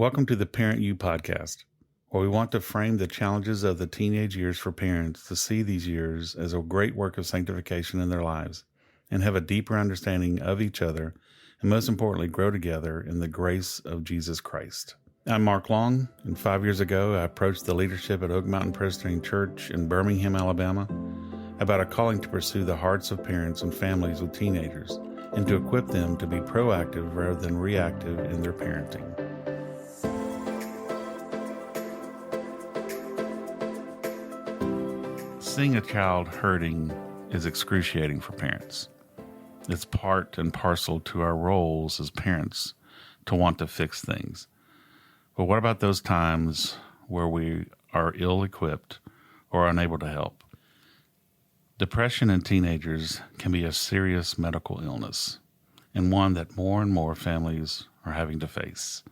Welcome to the Parent You podcast, where we want to frame the challenges of the teenage years for parents to see these years as a great work of sanctification in their lives and have a deeper understanding of each other and, most importantly, grow together in the grace of Jesus Christ. I'm Mark Long, and 5 years ago, I approached the leadership at Oak Mountain Presbyterian Church in Birmingham, Alabama, about a calling to pursue the hearts of parents and families with teenagers and to equip them to be proactive rather than reactive in their parenting. Seeing a child hurting is excruciating for parents. It's part and parcel to our roles as parents to want to fix things. But what about those times where we are ill-equipped or unable to help? Depression in teenagers can be a serious medical illness and one that more and more families are having to face.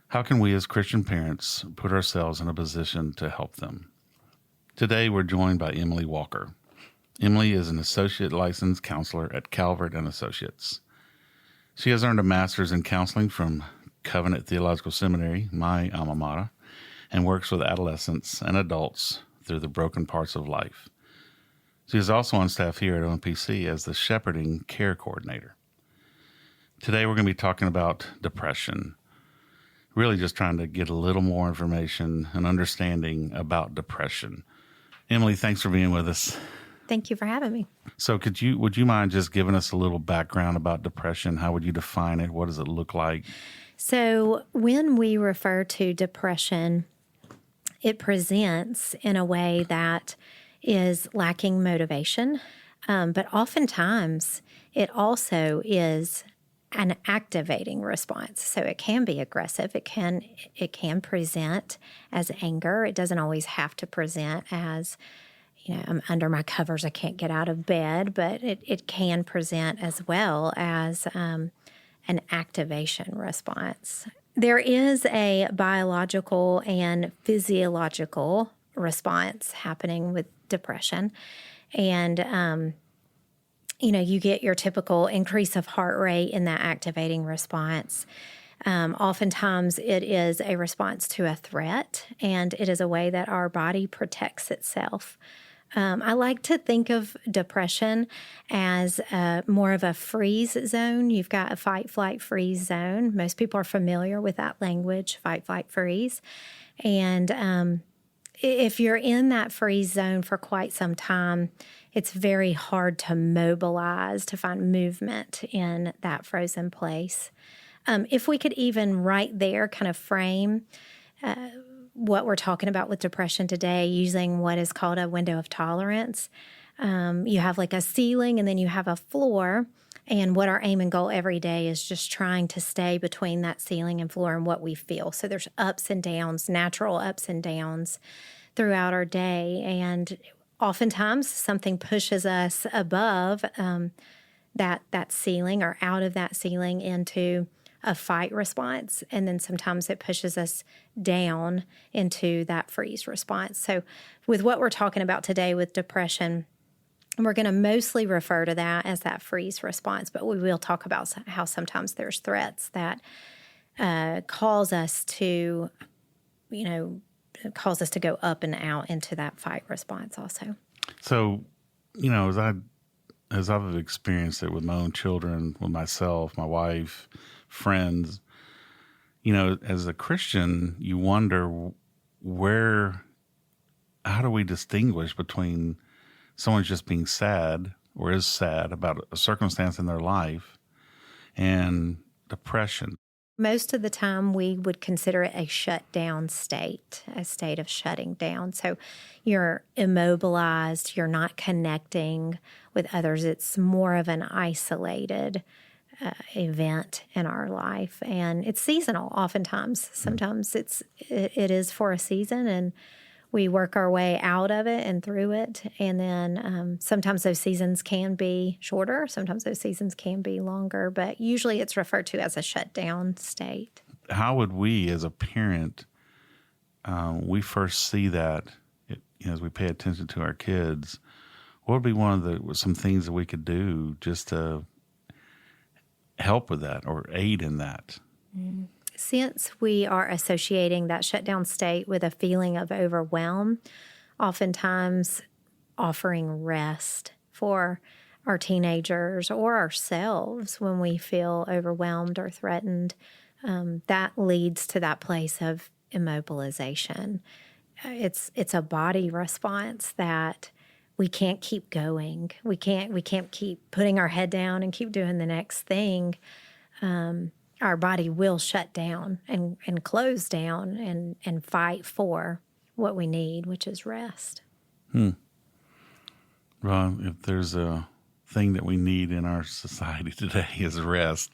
How can we as Christian parents put ourselves in a position to help them? Today, we're joined by Emily Walker. Emily is an associate licensed counselor at Calvert and Associates. She has earned a master's in counseling from Covenant Theological Seminary, my alma mater, and works with adolescents and adults through the broken parts of life. She is also on staff here at OMPC as the Shepherding Care Coordinator. Today, we're going to be talking about depression, really just trying to get a little more information and understanding about depression. Emily, thanks for being with us. Thank you for having me. So would you mind just giving us a little background about depression? How would you define it? What does it look like? So when we refer to depression, it presents in a way that is lacking motivation, but oftentimes it also is an activating response. So it can be aggressive. It can present as anger. It doesn't always have to present as, I'm under my covers, I can't get out of bed, but it can present as well as an activation response. There is a biological and physiological response happening with depression. And, you get your typical increase of heart rate in that activating response. Oftentimes it is a response to a threat, and it is a way that our body protects itself. I like to think of depression as more of a freeze zone. You've got a fight, flight, freeze zone. Most people are familiar with that language, fight, flight, freeze. And if you're in that freeze zone for quite some time, it's very hard to mobilize, to find movement in that frozen place. If we could even right there kind of frame what we're talking about with depression today using what is called a window of tolerance. You have like a ceiling and then you have a floor. And what our aim and goal every day is just trying to stay between that ceiling and floor and what we feel. So there's ups and downs, natural ups and downs throughout our day. And oftentimes something pushes us above that ceiling or out of that ceiling into a fight response, and then sometimes it pushes us down into that freeze response. So with what we're talking about today with depression, we're going to mostly refer to that as that freeze response, but we will talk about how sometimes there's threats that cause us to go up and out into that fight response also. So, as I've experienced it with my own children, with myself, my wife, friends, as a Christian, you wonder how do we distinguish between someone's just being sad or is sad about a circumstance in their life and depression? Most of the time, we would consider it a shutdown state, a state of shutting down. So you're immobilized, you're not connecting with others. It's more of an isolated event in our life, and it's seasonal oftentimes. Sometimes it is for a season, and we work our way out of it and through it, and then sometimes those seasons can be shorter, sometimes those seasons can be longer, but usually it's referred to as a shutdown state. How would we as a parent, we first see that as we pay attention to our kids, what would be some things that we could do just to help with that or aid in that? since we are associating that shutdown state with a feeling of overwhelm, oftentimes offering rest for our teenagers or ourselves when we feel overwhelmed or threatened, that leads to that place of immobilization. It's a body response that we can't keep going. We can't keep putting our head down and keep doing the next thing. Our body will shut down and close down and fight for what we need, which is rest. Well, if there's a thing that we need in our society today is rest.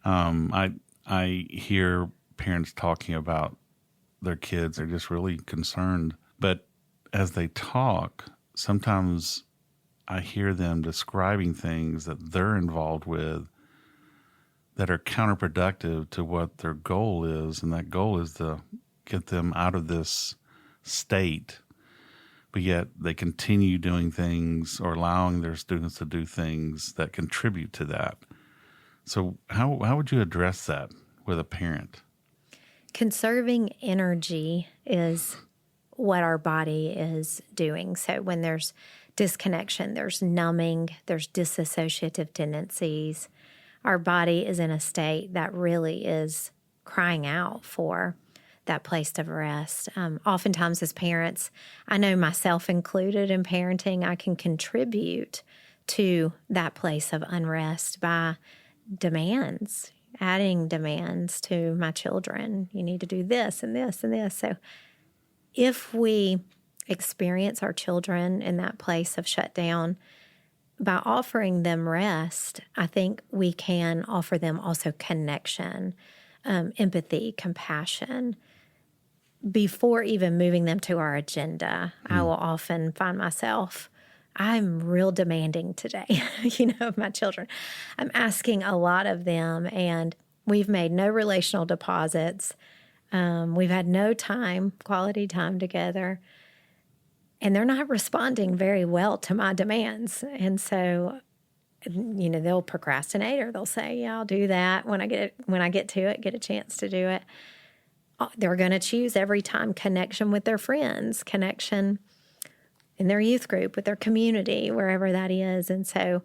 I hear parents talking about their kids. They're just really concerned. But as they talk, sometimes I hear them describing things that they're involved with that are counterproductive to what their goal is. And that goal is to get them out of this state. But yet they continue doing things or allowing their students to do things that contribute to that. So how would you address that with a parent? Conserving energy is what our body is doing. So when there's disconnection, there's numbing, there's disassociative tendencies. Our body is in a state that really is crying out for that place of rest. Oftentimes as parents, I know myself included in parenting, I can contribute to that place of unrest by demands, adding demands to my children. You need to do this and this and this. So if we experience our children in that place of shutdown, by offering them rest, I think we can offer them also connection, empathy, compassion. Before even moving them to our agenda, I will often find myself, I'm real demanding today, of my children. I'm asking a lot of them, and we've made no relational deposits. We've had no quality time together, and they're not responding very well to my demands. And so, they'll procrastinate, or they'll say, yeah, I'll do that when I get to it, get a chance to do it. They're going to choose every time connection with their friends, connection in their youth group, with their community, wherever that is. And so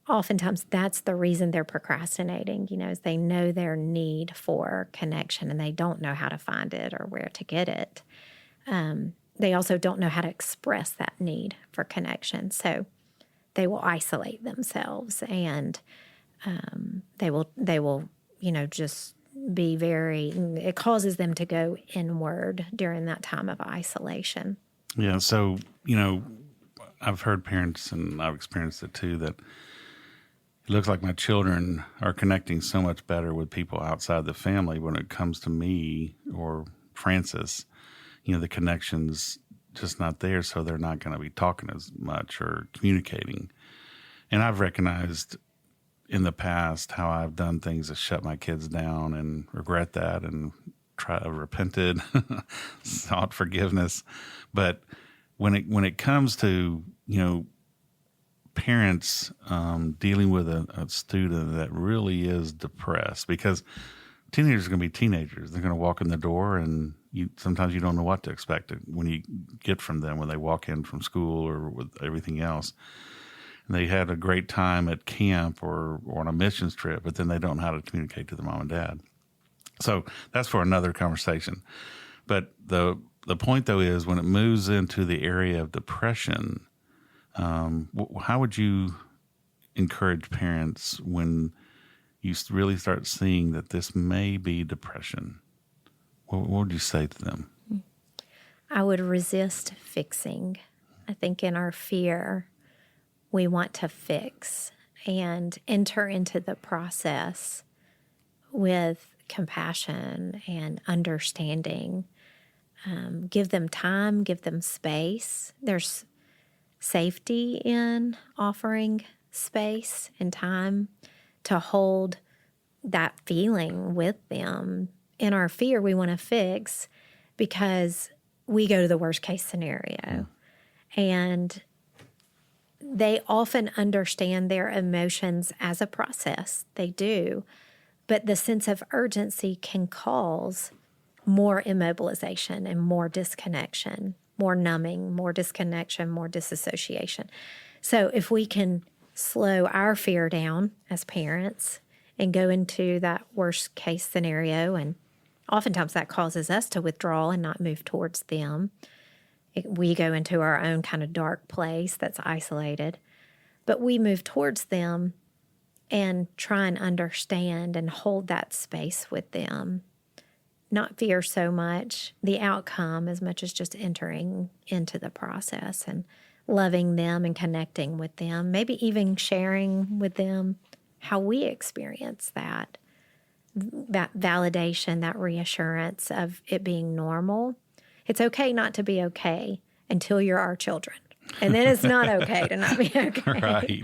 oftentimes that's the reason they're procrastinating, is they know their need for connection and they don't know how to find it or where to get it. They also don't know how to express that need for connection. So they will isolate themselves, and they will, just be it causes them to go inward during that time of isolation. Yeah. So, I've heard parents, and I've experienced it too, that it looks like my children are connecting so much better with people outside the family. When it comes to me or Francis, the connection's just not there. So they're not going to be talking as much or communicating. And I've recognized in the past how I've done things to shut my kids down and regret that and repented, sought forgiveness. But when it comes to, parents dealing with a student that really is depressed, because teenagers are going to be teenagers. They're going to walk in the door, and sometimes you don't know what to expect when you get from them when they walk in from school or with everything else. And they had a great time at camp or on a missions trip, but then they don't know how to communicate to their mom and dad. So that's for another conversation. But the point, though, is when it moves into the area of depression, how would you encourage parents when you really start seeing that this may be depression? What would you say to them? I would resist fixing. I think in our fear, we want to fix and enter into the process with compassion and understanding. Give them time, give them space. There's safety in offering space and time to hold that feeling with them. In our fear, we want to fix because we go to the worst case scenario. And they often understand their emotions as a process. They do. But the sense of urgency can cause more immobilization and more disconnection, more numbing, more disconnection, more disassociation. So if we can slow our fear down as parents and go into that worst case scenario, and oftentimes that causes us to withdraw and not move towards them. We go into our own kind of dark place that's isolated, but we move towards them and try and understand and hold that space with them. Not fear so much the outcome as much as just entering into the process and loving them and connecting with them, maybe even sharing with them how we experience that validation, that reassurance of it being normal. It's okay not to be okay until you're our children. And then it's not okay to not be okay. Right.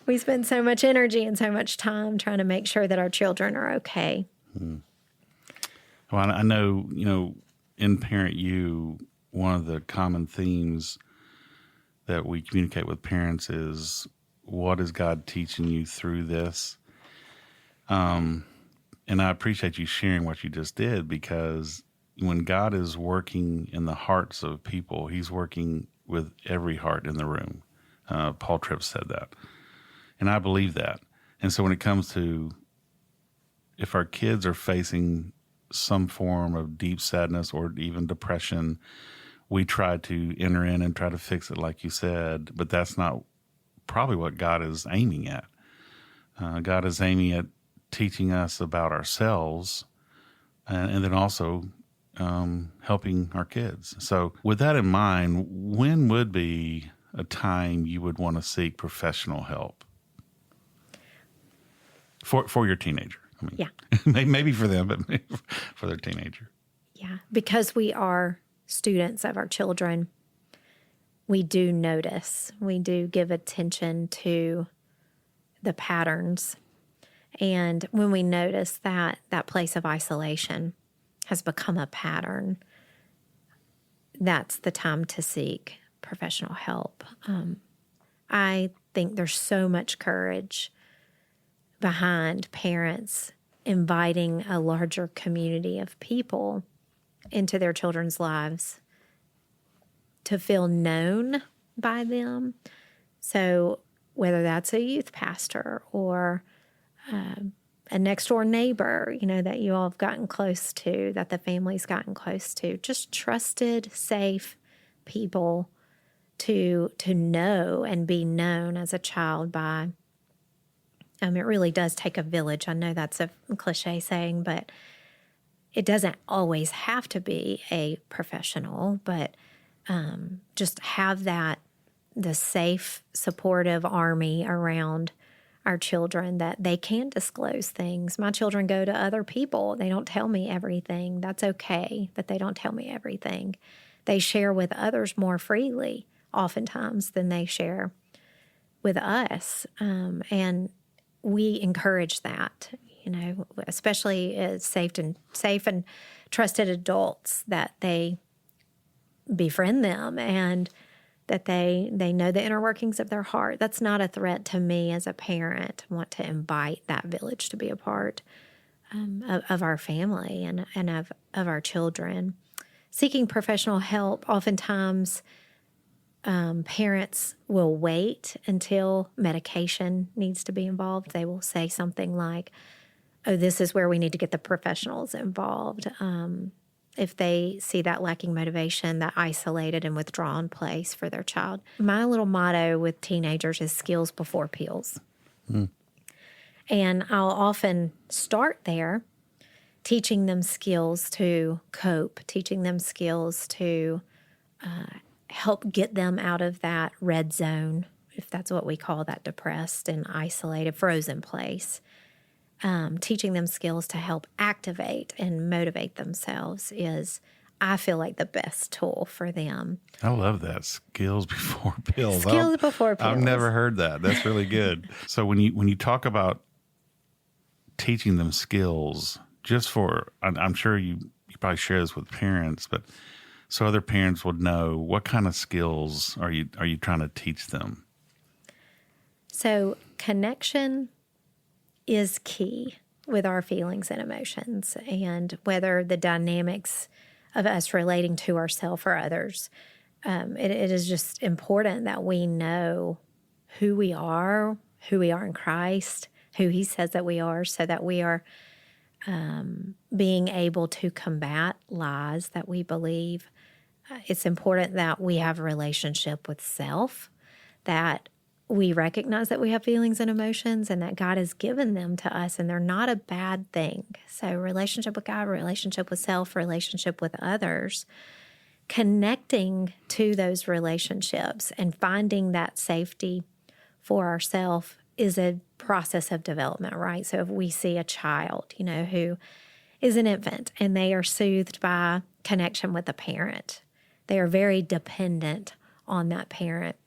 We spend so much energy and so much time trying to make sure that our children are okay. Well, I know, in Parent You, one of the common themes that we communicate with parents is, what is God teaching you through this? And I appreciate you sharing what you just did, because when God is working in the hearts of people, he's working with every heart in the room. Paul Tripp said that. And I believe that. And so when it comes to, if our kids are facing some form of deep sadness or even depression, we try to enter in and try to fix it, like you said, but that's not probably what God is aiming at. God is aiming at teaching us about ourselves and then also helping our kids. So with that in mind, when would be a time you would want to seek professional help for your teenager? I mean, Yeah. maybe for them, but maybe for their teenager. Yeah. Because we are students of our children, we do notice, we do give attention to the patterns. And when we notice that that place of isolation has become a pattern, that's the time to seek professional help. I think there's so much courage behind parents inviting a larger community of people into their children's lives to feel known by them. So whether that's a youth pastor or a next door neighbor, that you all have gotten close to, that the family's gotten close to, just trusted, safe people to know and be known as a child by. It really does take a village. I know that's a cliche saying, but it doesn't always have to be a professional, but just have the safe, supportive army around our children that they can disclose things. My children go to other people. They don't tell me everything. That's okay that they don't tell me everything. They share with others more freely, oftentimes, than they share with us. And we encourage that, especially as safe and trusted adults, that they befriend them and that they know the inner workings of their heart. That's not a threat to me as a parent. I want to invite that village to be a part of our family and of our children. Seeking professional help, oftentimes parents will wait until medication needs to be involved. They will say something like, oh, this is where we need to get the professionals involved. If they see that lacking motivation, that isolated and withdrawn place for their child. My little motto with teenagers is skills before pills. And I'll often start there, teaching them skills to cope, teaching them skills to help get them out of that red zone, if that's what we call that depressed and isolated, frozen place. Teaching them skills to help activate and motivate themselves is, I feel like, the best tool for them. I love that. Skills before pills. Skills before pills. I've never heard that. That's really good. So when you talk about teaching them skills, just for, I'm sure you probably share this with parents, but so other parents would know, what kind of skills are you trying to teach them? So connection is key. with our feelings and emotions, and whether the dynamics of us relating to ourselves or others. It is just important that we know who we are in Christ, who He says that we are, so that we are being able to combat lies that we believe. It's important that we have a relationship with self, that we recognize that we have feelings and emotions and that God has given them to us, and they're not a bad thing. So relationship with God, relationship with self, relationship with others, connecting to those relationships and finding that safety for ourselves is a process of development, right? So if we see a child, who is an infant and they are soothed by connection with a parent, they are very dependent on that parent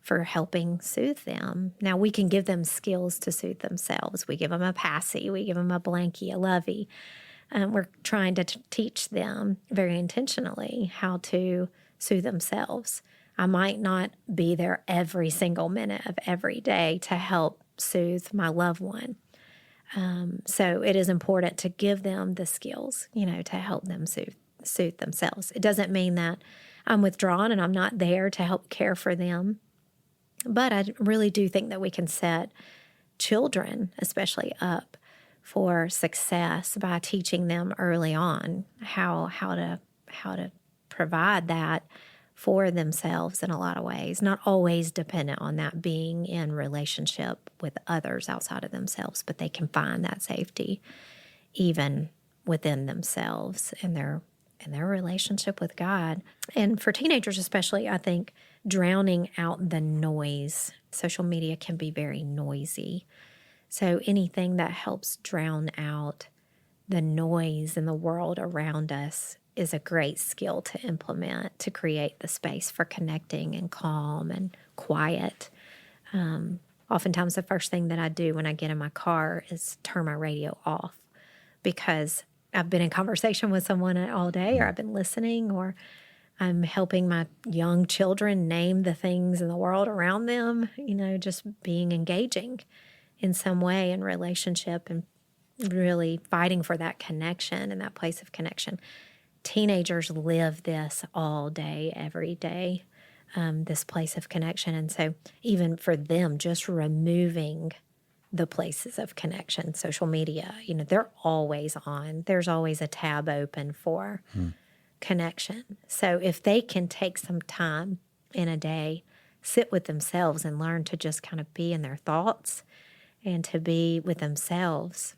for helping soothe them. Now, we can give them skills to soothe themselves. We give them a passy, we give them a blankie, a lovey. We're trying to teach them very intentionally how to soothe themselves. I might not be there every single minute of every day to help soothe my loved one. So it is important to give them the skills, to help them soothe themselves. It doesn't mean that I'm withdrawn and I'm not there to help care for them. But I really do think that we can set children, especially, up for success by teaching them early on how to provide that for themselves in a lot of ways, not always dependent on that being in relationship with others outside of themselves, but they can find that safety even within themselves and their relationship with God. And for teenagers especially, I think drowning out the noise. Social media can be very noisy. So anything that helps drown out the noise in the world around us is a great skill to implement to create the space for connecting and calm and quiet. Oftentimes the first thing that I do when I get in my car is turn my radio off, because I've been in conversation with someone all day, or I've been listening, or I'm helping my young children name the things in the world around them, just being engaging in some way in relationship and really fighting for that connection and that place of connection. Teenagers live this all day, every day, this place of connection. And so even for them, just removing the places of connection, social media, they're always on. There's always a tab open for connection. So if they can take some time in a day, sit with themselves and learn to just kind of be in their thoughts and to be with themselves,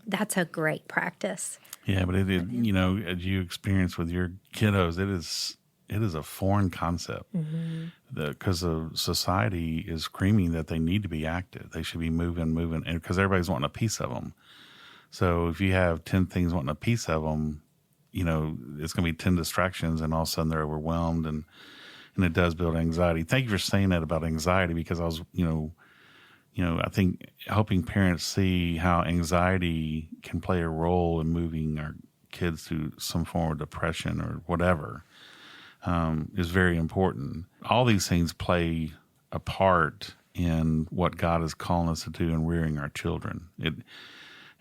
that's a great practice. Yeah, but as you experience with your kiddos, it is a foreign concept, because the society is screaming that they need to be active. They should be moving, and because everybody's wanting a piece of them. So if you have 10 things wanting a piece of them, it's going to be 10 distractions, and all of a sudden they're overwhelmed, and it does build anxiety. Thank you for saying that about anxiety, because I was, I think helping parents see how anxiety can play a role in moving our kids through some form of depression or whatever is very important. All these things play a part in what God is calling us to do in rearing our children.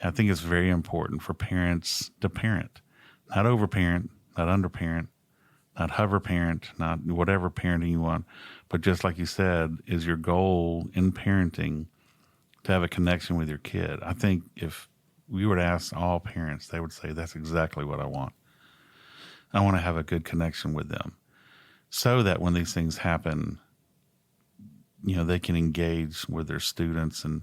I think it's very important for parents to parent, not overparent, not underparent, not hover parent, not whatever parenting you want, but just like you said, is your goal in parenting to have a connection with your kid. I think if we were to ask all parents, they would say that's exactly what I want. I want to have a good connection with them so that when these things happen, they can engage with their students and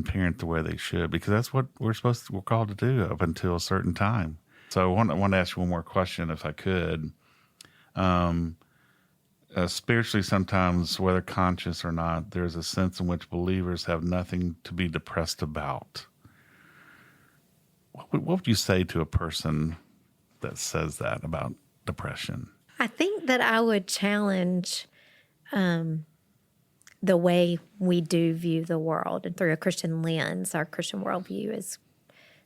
parent the way they should, because that's what we're called to do up until a certain time. So I want to ask you one more question, if I could. Spiritually, sometimes, whether conscious or not, there's a sense in which believers have nothing to be depressed about. What would you say to a person that says that about depression? I think that I would challenge the way we do view the world, and through a Christian lens. Our Christian worldview is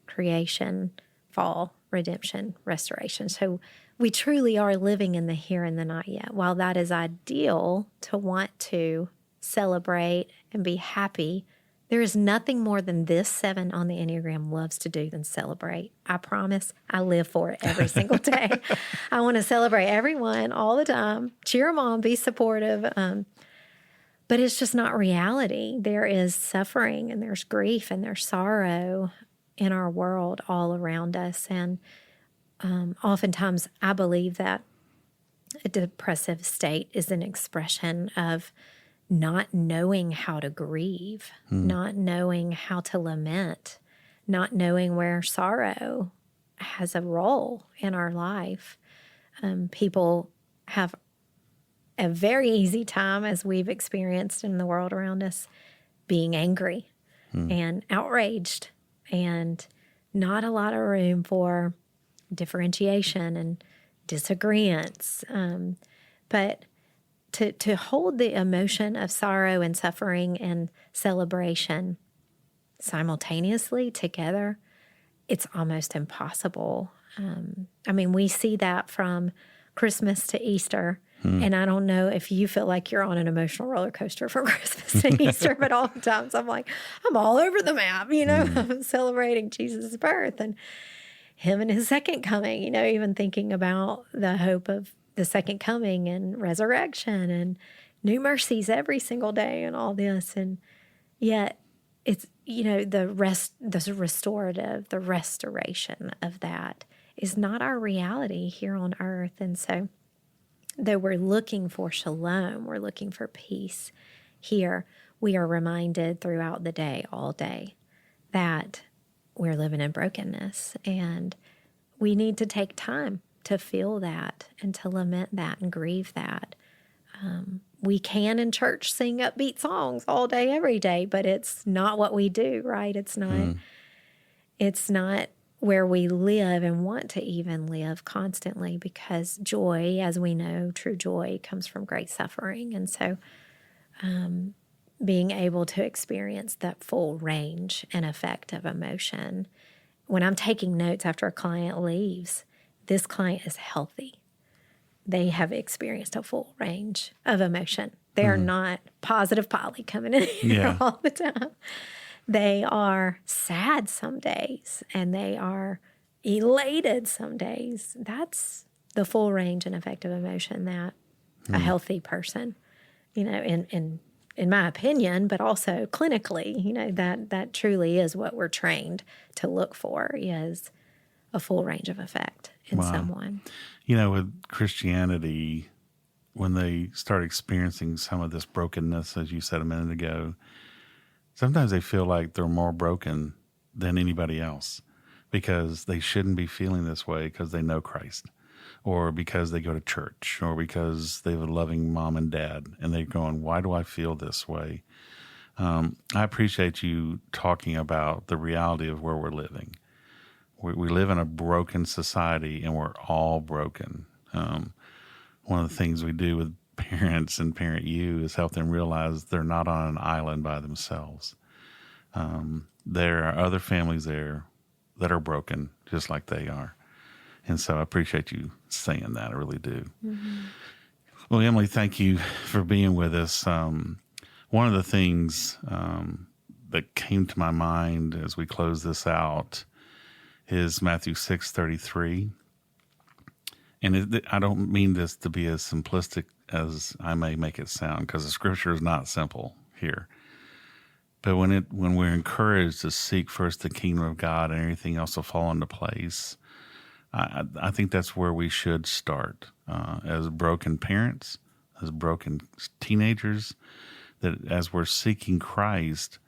creation, fall, redemption, restoration. So we truly are living in the here and the not yet. While that is ideal to want to celebrate and be happy There is nothing more than this 7 on the Enneagram loves to do than celebrate. I promise I live for it every single day. I want to celebrate everyone all the time, cheer them on, be supportive. But it's just not reality. There is suffering and there's grief and there's sorrow in our world all around us. And oftentimes I believe that a depressive state is an expression of not knowing how to grieve, not knowing how to lament, not knowing where sorrow has a role in our life. People have a very easy time, as we've experienced in the world around us, being angry and outraged, and not a lot of room for differentiation and disagreements. But to hold the emotion of sorrow and suffering and celebration simultaneously together, it's almost impossible. I mean, we see that from Christmas to Easter. And I don't know if you feel like you're on an emotional roller coaster from Christmas to Easter, but oftentimes I'm like, I'm all over the map, I'm celebrating Jesus' birth and him and his second coming, even thinking about the hope of the second coming and resurrection and new mercies every single day and all this. And yet it's, the restorative, the restoration of that is not our reality here on earth. And so though we're looking for shalom, we're looking for peace here, we are reminded throughout the day, all day, that we're living in brokenness. And we need to take time to feel that and to lament that and grieve that. We can in church sing upbeat songs all day, every day, but it's not what we do, right? It's not where we live and want to even live constantly, because joy, as we know, true joy comes from great suffering. And so being able to experience that full range and effect of emotion. When I'm taking notes after a client leaves, this client is healthy. They have experienced a full range of emotion. They are not positive Polly coming in here all the time. They are sad some days, and they are elated some days. That's the full range and effect of emotion that a healthy person, in my opinion, but also clinically, that truly is what we're trained to look for, is a full range of effect in someone. With Christianity, when they start experiencing some of this brokenness, as you said a minute ago, sometimes they feel like they're more broken than anybody else because they shouldn't be feeling this way because they know Christ, or because they go to church, or because they have a loving mom and dad, and they're going, why do I feel this way? I appreciate you talking about the reality of where we're living. We live in a broken society, and we're all broken. One of the things we do with parents and Parent U is help them realize they're not on an island by themselves. There are other families there that are broken just like they are. And so I appreciate you saying that. I really do. Mm-hmm. Well, Emily, thank you for being with us. One of the things that came to my mind as we close this out is Matthew 6:33. And I don't mean this to be as simplistic as I may make it sound, because the scripture is not simple here. But when we're encouraged to seek first the kingdom of God, and everything else will fall into place, I think that's where we should start as broken parents, as broken teenagers, that as we're seeking Christ,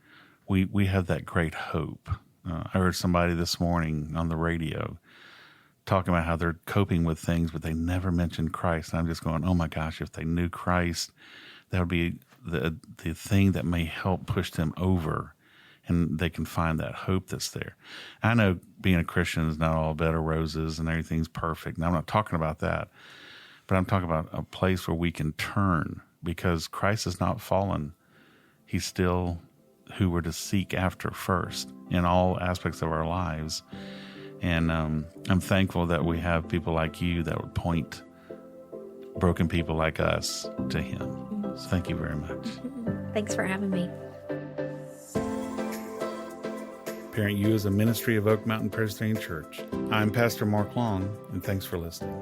we have that great hope. I heard somebody this morning on the radio talking about how they're coping with things, but they never mentioned Christ. And I'm just going, oh my gosh, if they knew Christ, that would be the thing that may help push them over, and they can find that hope that's there. I know being a Christian is not all bed of roses and everything's perfect. Now, I'm not talking about that, but I'm talking about a place where we can turn, because Christ has not fallen. He's still who we're to seek after first in all aspects of our lives. And I'm thankful that we have people like you that would point broken people like us to Him. So thank you very much. Thanks for having me. Parent U is a ministry of Oak Mountain Presbyterian Church. I'm Pastor Mark Long, and thanks for listening.